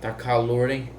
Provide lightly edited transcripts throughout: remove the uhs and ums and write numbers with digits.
Tá calor, hein?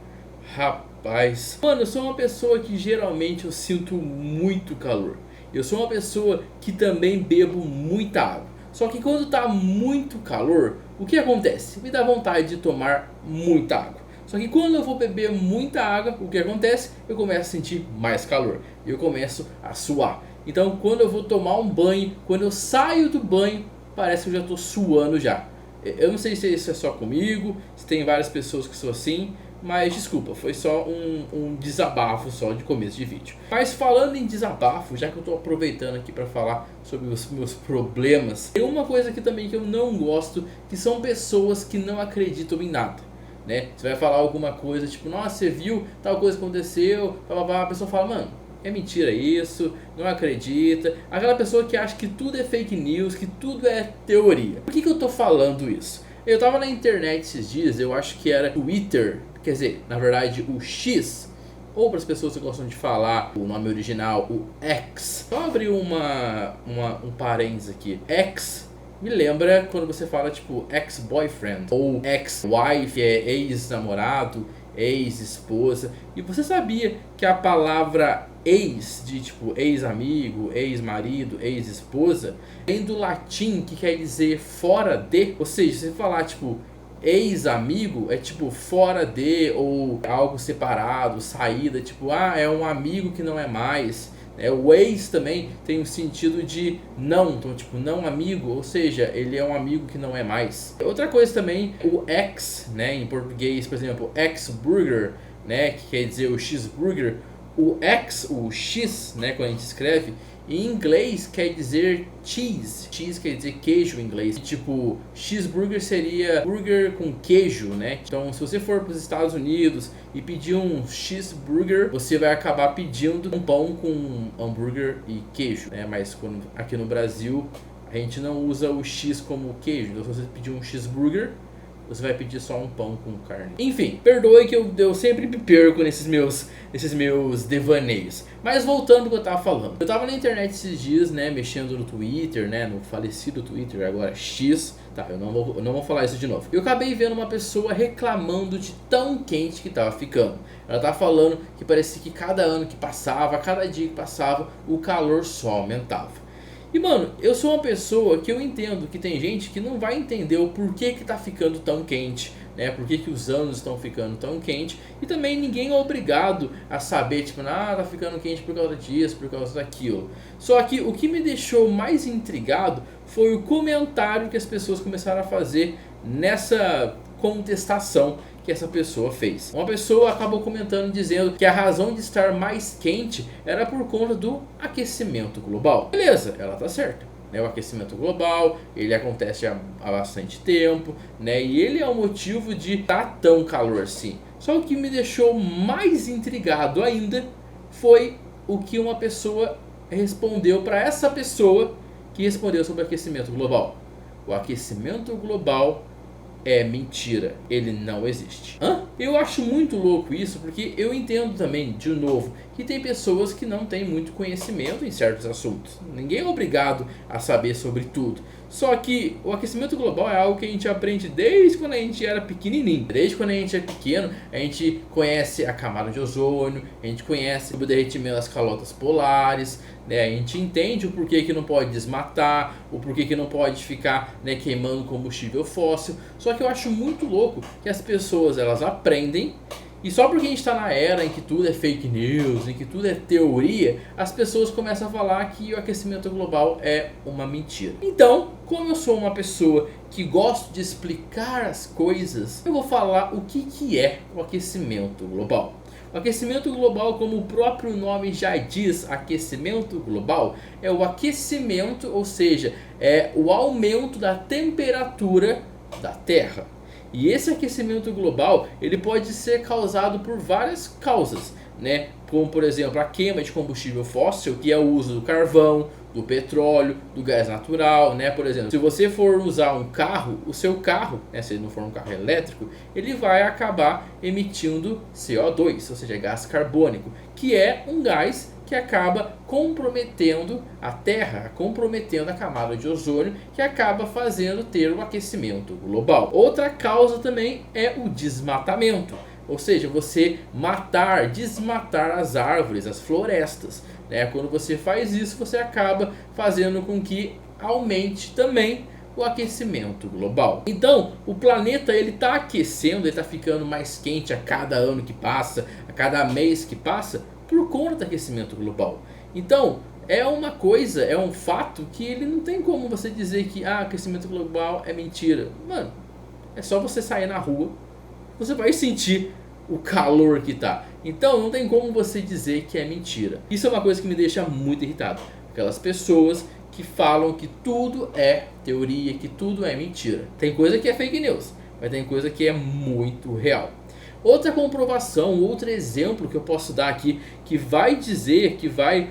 Rapaz. Mano, eu sou uma pessoa que geralmente eu sinto muito calor. Eu sou uma pessoa que também bebo muita água. Só que quando tá muito calor, o que acontece? Me dá vontade de tomar muita água. Só que quando eu vou beber muita água, o que acontece? Eu começo a sentir mais calor. E eu começo a suar. Então quando eu vou tomar um banho, quando eu saio do banho, parece que eu já tô suando já. Eu não sei se isso é só comigo, se tem várias pessoas que são assim, mas desculpa, foi só um desabafo só de começo de vídeo. Mas falando em desabafo, já que eu tô aproveitando aqui para falar sobre os meus problemas, tem uma coisa aqui também que eu não gosto, que são pessoas que não acreditam em nada. Né? Você vai falar alguma coisa tipo, nossa, você viu tal coisa aconteceu, a pessoa fala, mano, é mentira isso, não acredita. Aquela pessoa que acha que tudo é fake news, que tudo é teoria. Por que eu tô falando isso? Eu tava na internet esses dias, eu acho que era Twitter, quer dizer, na verdade o X, ou para as pessoas que gostam de falar o nome original, o X. Só abrir um parênteses aqui. X me lembra quando você fala tipo ex-boyfriend ou ex-wife, que é ex-namorado, ex-esposa. E você sabia que a palavra ex, de tipo ex-amigo, ex-marido, ex-esposa, vem do latim que quer dizer fora de? Ou seja, se você falar tipo ex-amigo, é tipo fora de, ou algo separado, saída, tipo é um amigo que não é mais. O ex também tem o sentido de não, então tipo não amigo, ou seja, ele é um amigo que não é mais. Outra coisa também, o ex, né, em português, por exemplo, ex-burger, né, que quer dizer o cheeseburger. O X, o X, né, quando a gente escreve, em inglês quer dizer cheese. Cheese quer dizer queijo em inglês. E, tipo, cheeseburger seria burger com queijo, né? Então, se você for para os Estados Unidos e pedir um cheeseburger, você vai acabar pedindo um pão com hambúrguer e queijo, né? Mas quando, aqui no Brasil, a gente não usa o X como queijo. Então, se você pedir um cheeseburger, você vai pedir só um pão com carne. Enfim, perdoe que eu sempre me perco nesses meus devaneios. Mas voltando ao que eu tava falando. Eu tava na internet esses dias, né, mexendo no Twitter, né, no falecido Twitter, agora X. Tá, eu não vou falar isso de novo. Eu acabei vendo uma pessoa reclamando de tão quente que tava ficando. Ela tava falando que parecia que cada ano que passava, cada dia que passava, o calor só aumentava. E mano, eu sou uma pessoa que eu entendo que tem gente que não vai entender o porquê que tá ficando tão quente, né? Por que os anos estão ficando tão quente. E também ninguém é obrigado a saber, tipo, tá ficando quente por causa disso, por causa daquilo. Só que o que me deixou mais intrigado foi o comentário que as pessoas começaram a fazer nessa contestação que essa pessoa fez. Uma pessoa acabou comentando dizendo que a razão de estar mais quente era por conta do aquecimento global. Beleza, ela tá certa. O aquecimento global, ele acontece há bastante tempo, né? E ele é o motivo de estar tão calor assim. Só o que me deixou mais intrigado ainda foi o que uma pessoa respondeu para essa pessoa que respondeu sobre o aquecimento global. O aquecimento global é mentira, ele não existe. Eu acho muito louco isso, porque eu entendo também, de novo, que tem pessoas que não têm muito conhecimento em certos assuntos. Ninguém é obrigado a saber sobre tudo. Só que o aquecimento global é algo que a gente aprende desde quando a gente era pequenininho. Desde quando a gente é pequeno, a gente conhece a camada de ozônio, a gente conhece o derretimento das calotas polares, né? A gente entende o porquê que não pode desmatar, o porquê que não pode ficar, né, queimando combustível fóssil. Só que eu acho muito louco que as pessoas, elas aprendem, e só porque a gente está na era em que tudo é fake news, em que tudo é teoria, as pessoas começam a falar que o aquecimento global é uma mentira. Então, como eu sou uma pessoa que gosto de explicar as coisas, eu vou falar o que é o aquecimento global. O aquecimento global, como o próprio nome já diz, aquecimento global, é o aquecimento, ou seja, é o aumento da temperatura da Terra. E esse aquecimento global, ele pode ser causado por várias causas, né? Como por exemplo a queima de combustível fóssil, que é o uso do carvão, do petróleo, do gás natural, né? Por exemplo, se você for usar um carro, o seu carro, né, se ele não for um carro elétrico, ele vai acabar emitindo CO2, ou seja, gás carbônico, que é um gás que acaba comprometendo a Terra, comprometendo a camada de ozônio, que acaba fazendo ter o aquecimento global. Outra causa também é o desmatamento, ou seja, você desmatar as árvores, as florestas, né? Quando você faz isso, você acaba fazendo com que aumente também o aquecimento global. Então, o planeta ele está aquecendo, ele está ficando mais quente a cada ano que passa, a cada mês que passa, por conta do aquecimento global. Então, é uma coisa, é um fato que ele não tem como você dizer que aquecimento global é mentira. Mano, é só você sair na rua, você vai sentir o calor que tá. Então, não tem como você dizer que é mentira. Isso é uma coisa que me deixa muito irritado. Aquelas pessoas que falam que tudo é teoria, que tudo é mentira. Tem coisa que é fake news, mas tem coisa que é muito real. Outra comprovação, outro exemplo que eu posso dar aqui, que vai dizer, que vai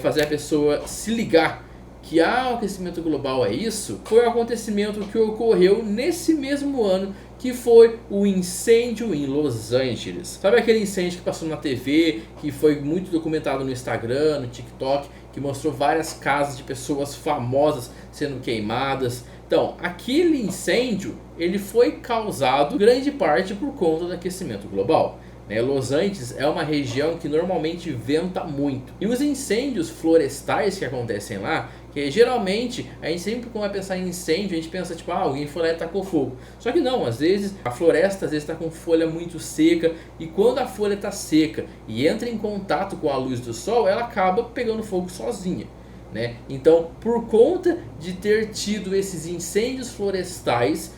fazer a pessoa se ligar que o aquecimento global é isso, foi o acontecimento que ocorreu nesse mesmo ano, que foi o incêndio em Los Angeles. Sabe aquele incêndio que passou na TV, que foi muito documentado no Instagram, no TikTok, que mostrou várias casas de pessoas famosas sendo queimadas? Então, aquele incêndio, ele foi causado grande parte por conta do aquecimento global. Los Angeles é uma região que normalmente venta muito. E os incêndios florestais que acontecem lá, que geralmente a gente sempre quando vai pensar em incêndio, a gente pensa tipo, alguém foi lá e tacou fogo. Só que não, às vezes a floresta está com folha muito seca, e quando a folha está seca e entra em contato com a luz do sol, ela acaba pegando fogo sozinha. Então, por conta de ter tido esses incêndios florestais,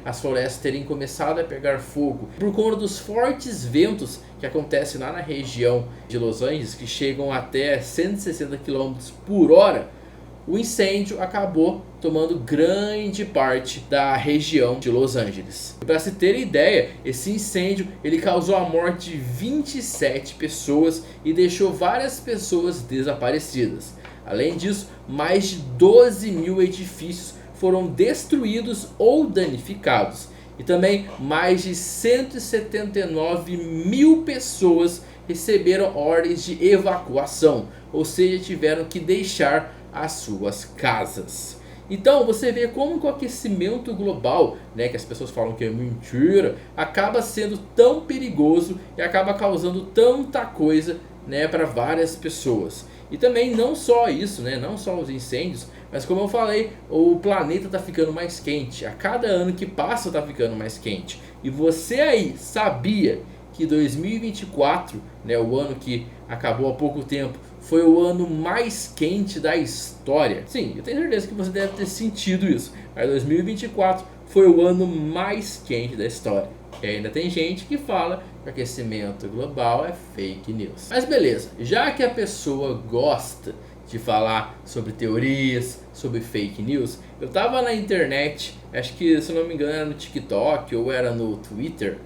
as florestas terem começado a pegar fogo, por conta dos fortes ventos que acontecem lá na região de Los Angeles, que chegam até 160 km por hora, o incêndio acabou tomando grande parte da região de Los Angeles. Para se ter ideia, esse incêndio ele causou a morte de 27 pessoas e deixou várias pessoas desaparecidas. Além disso, mais de 12 mil edifícios foram destruídos ou danificados. E também mais de 179 mil pessoas receberam ordens de evacuação, ou seja, tiveram que deixar as suas casas. Então você vê como que o aquecimento global, que as pessoas falam que é mentira, acaba sendo tão perigoso e acaba causando tanta coisa, para várias pessoas. E também não só isso, não só os incêndios, mas como eu falei, o planeta está ficando mais quente. A cada ano que passa está ficando mais quente. E você aí sabia que 2024, o ano que acabou há pouco tempo, foi o ano mais quente da história? Sim, eu tenho certeza que você deve ter sentido isso. Mas 2024 foi o ano mais quente da história. E ainda tem gente que fala que o aquecimento global é fake news. Mas beleza, já que a pessoa gosta de falar sobre teorias, sobre fake news, eu tava na internet, acho que se não me engano era no TikTok ou era no Twitter,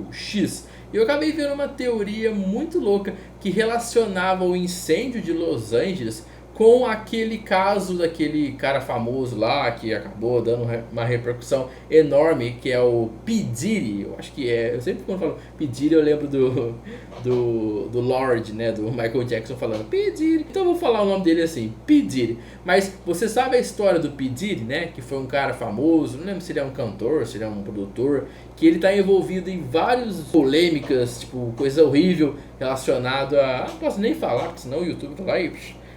X, e eu acabei vendo uma teoria muito louca que relacionava o incêndio de Los Angeles com aquele caso daquele cara famoso lá que acabou dando uma repercussão enorme, que é o P. Diddy. Eu acho que eu sempre quando falo P. Diddy eu lembro do Lorde, do Michael Jackson falando P. Diddy. Então eu vou falar o nome dele assim, P. Diddy. Mas você sabe a história do P. Diddy, que foi um cara famoso, não lembro se ele é um cantor, se ele é um produtor, que ele está envolvido em várias polêmicas, tipo coisa horrível relacionada a... Não posso nem falar, porque senão o YouTube tá lá e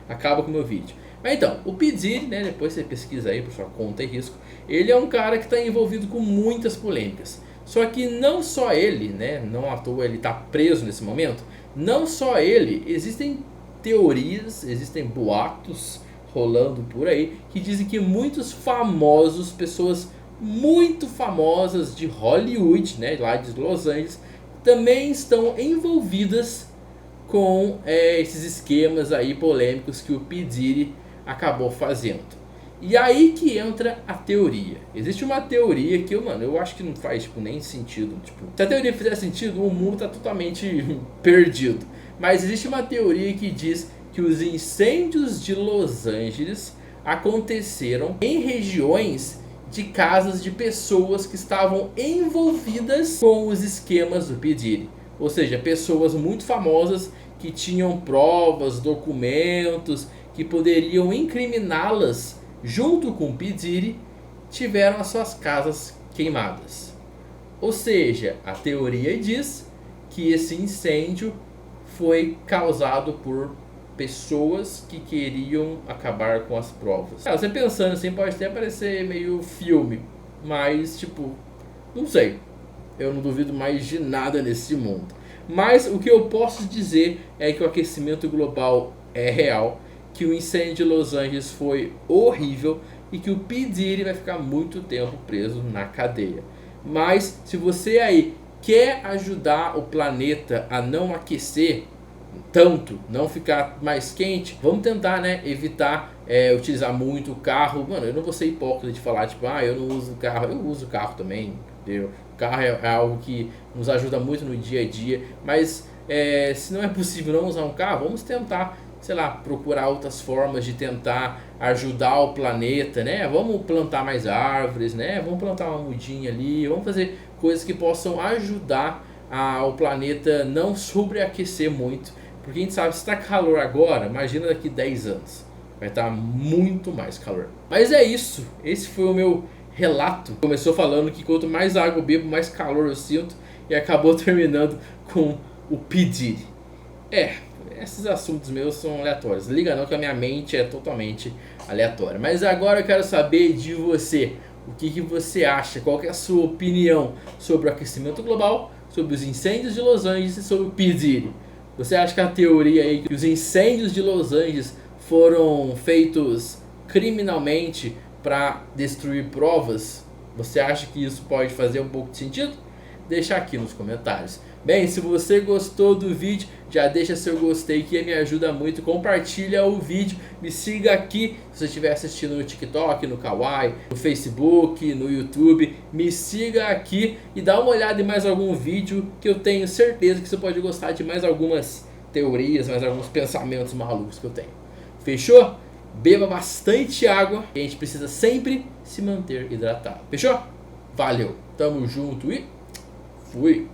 acaba com o meu vídeo. Mas então, o P. Diddy, depois você pesquisa aí por sua conta e risco, ele é um cara que está envolvido com muitas polêmicas. Só que não só ele, não à toa ele está preso nesse momento, não só ele, existem teorias, existem boatos rolando por aí, que dizem que muitos famosos, pessoas muito famosas de Hollywood, lá de Los Angeles, também estão envolvidas com esses esquemas aí polêmicos que o P. Diddy acabou fazendo. E aí que entra a teoria. Existe uma teoria que eu acho que não faz nem sentido. Se a teoria fizer sentido, o mundo está totalmente perdido. Mas existe uma teoria que diz que os incêndios de Los Angeles aconteceram em regiões de casas de pessoas que estavam envolvidas com os esquemas do P. Diddy. Ou seja, pessoas muito famosas que tinham provas, documentos que poderiam incriminá-las junto com o P. Diddy, tiveram as suas casas queimadas. Ou seja, a teoria diz que esse incêndio foi causado por pessoas que queriam acabar com as provas. Você pensando assim pode até parecer meio filme, mas tipo, não sei. Eu não duvido mais de nada nesse mundo. Mas o que eu posso dizer é que o aquecimento global é real, que o incêndio de Los Angeles foi horrível e que o P. Diddy vai ficar muito tempo preso na cadeia. Mas se você aí quer ajudar o planeta a não aquecer tanto, não ficar mais quente, vamos tentar, né, evitar utilizar muito o carro. Mano, eu não vou ser hipócrita de falar tipo, eu não uso carro. Eu uso carro também, entendeu? O carro é algo que nos ajuda muito no dia a dia, mas se não é possível não usar um carro, vamos tentar, sei lá, procurar outras formas de tentar ajudar o planeta, né? Vamos plantar mais árvores, né? Vamos plantar uma mudinha ali, vamos fazer coisas que possam ajudar o planeta não sobreaquecer muito, porque a gente sabe, se está calor agora, imagina daqui 10 anos, vai estar muito mais calor. Mas é isso, esse foi o meu relato. Começou falando que quanto mais água eu bebo, mais calor eu sinto, e acabou terminando com o P. Diddy. Esses assuntos meus são aleatórios. Liga não que a minha mente é totalmente aleatória. Mas agora eu quero saber de você. O que você acha? Qual que é a sua opinião sobre o aquecimento global, sobre os incêndios de Los Angeles e sobre o P. Diddy? Você acha que a teoria aí que os incêndios de Los Angeles foram feitos criminalmente para destruir provas? Você acha que isso pode fazer um pouco de sentido? Deixa aqui nos comentários. Bem, se você gostou do vídeo, já deixa seu gostei que me ajuda muito. Compartilha o vídeo, me siga aqui se você estiver assistindo no TikTok, no Kawaii, no Facebook, no YouTube. Me siga aqui e dá uma olhada em mais algum vídeo que eu tenho certeza que você pode gostar de mais algumas teorias, mais alguns pensamentos malucos que eu tenho. Fechou? Beba bastante água, a gente precisa sempre se manter hidratado. Fechou? Valeu, tamo junto e fui!